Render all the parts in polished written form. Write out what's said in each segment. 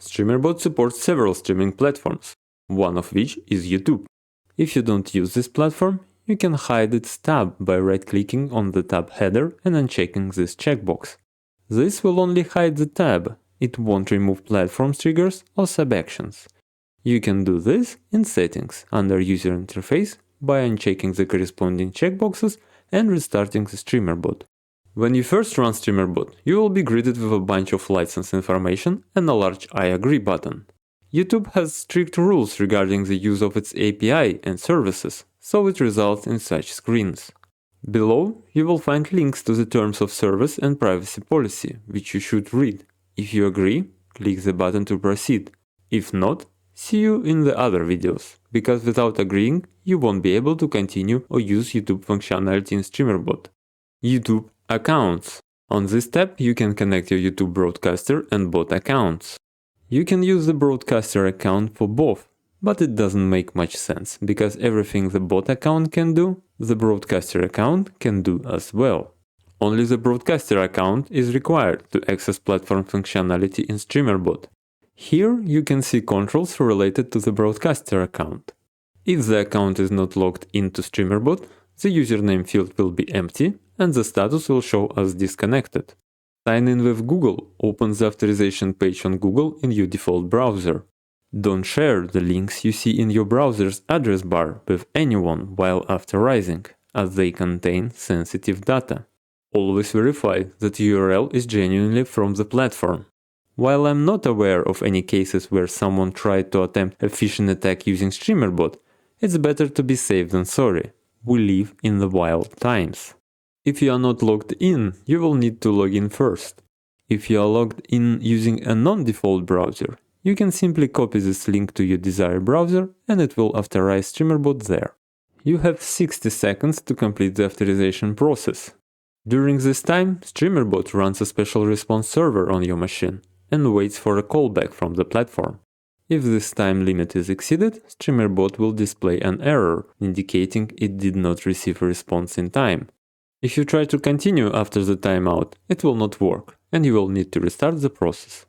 Streamer.Bot supports several streaming platforms, one of which is YouTube. If you don't use this platform, you can hide its tab by right-clicking on the tab header and unchecking this checkbox. This will only hide the tab, it won't remove platform triggers or sub-actions. You can do this in Settings under User Interface by unchecking the corresponding checkboxes and restarting the Streamer.Bot. When you first run Streamer.Bot, you will be greeted with a bunch of license information and a large I agree button. YouTube has strict rules regarding the use of its API and services, so it results in such screens. Below, you will find links to the terms of service and privacy policy, which you should read. If you agree, click the button to proceed. If not, see you in the other videos, because without agreeing, you won't be able to continue or use YouTube functionality in Streamer.Bot. YouTube Accounts. On this tab, you can connect your YouTube broadcaster and bot accounts. You can use the broadcaster account for both, but it doesn't make much sense, because everything the bot account can do, the broadcaster account can do as well. Only the broadcaster account is required to access platform functionality in Streamer.Bot. Here you can see controls related to the broadcaster account. If the account is not logged into Streamer.Bot, the username field will be empty and the status will show as disconnected. Sign in with Google opens the authorization page on Google in your default browser. Don't share the links you see in your browser's address bar with anyone while authorizing, as they contain sensitive data. Always verify that the URL is genuinely from the platform. While I'm not aware of any cases where someone tried to attempt a phishing attack using Streamer.Bot, it's better to be safe than sorry. We live in the wild times. If you are not logged in, you will need to log in first. If you are logged in using a non-default browser, you can simply copy this link to your desired browser and it will authorize Streamer.Bot there. You have 60 seconds to complete the authorization process. During this time, Streamer.Bot runs a special response server on your machine and waits for a callback from the platform. If this time limit is exceeded, Streamer.Bot will display an error indicating it did not receive a response in time. If you try to continue after the timeout, it will not work and you will need to restart the process.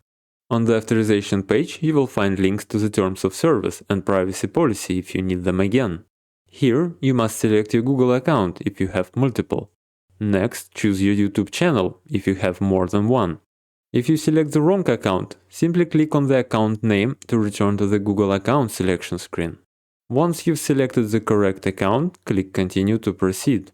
On the authorization page, you will find links to the terms of service and privacy policy if you need them again. Here, you must select your Google account if you have multiple. Next, choose your YouTube channel if you have more than one. If you select the wrong account, simply click on the account name to return to the Google account selection screen. Once you've selected the correct account, click Continue to proceed.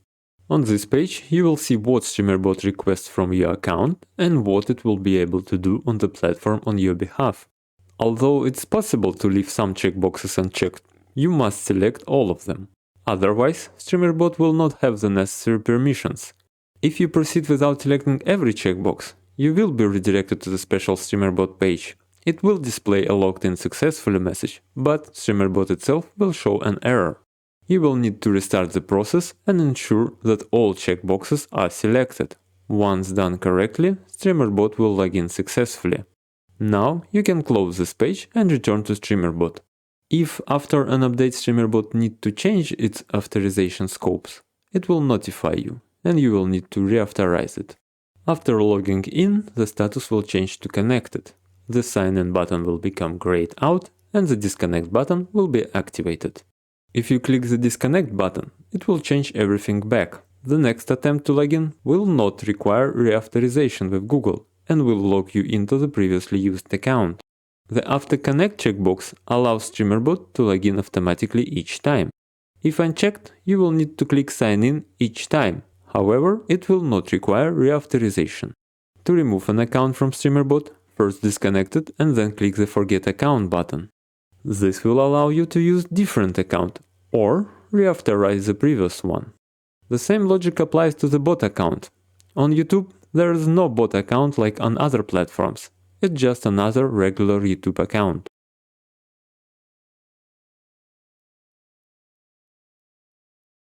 On this page, you will see what Streamer.Bot requests from your account and what it will be able to do on the platform on your behalf. Although it's possible to leave some checkboxes unchecked, you must select all of them. Otherwise, Streamer.Bot will not have the necessary permissions. If you proceed without selecting every checkbox, you will be redirected to the special Streamer.Bot page. It will display a logged in successfully message, but Streamer.Bot itself will show an error. You will need to restart the process and ensure that all checkboxes are selected. Once done correctly, Streamer.Bot will log in successfully. Now you can close this page and return to Streamer.Bot. If after an update Streamer.Bot needs to change its authorization scopes, it will notify you and you will need to reauthorize it. After logging in, the status will change to connected. The sign in button will become grayed out and the disconnect button will be activated. If you click the disconnect button, it will change everything back. The next attempt to log in will not require reauthorization with Google and will log you into the previously used account. The After Connect checkbox allows Streamer.Bot to log in automatically each time. If unchecked, you will need to click Sign in each time. However, it will not require reauthorization. To remove an account from Streamer.Bot, first disconnect it and then click the Forget Account button. This will allow you to use different account or reauthorize the previous one. The same logic applies to the bot account. On YouTube, there is no bot account like on other platforms. It's just another regular YouTube account.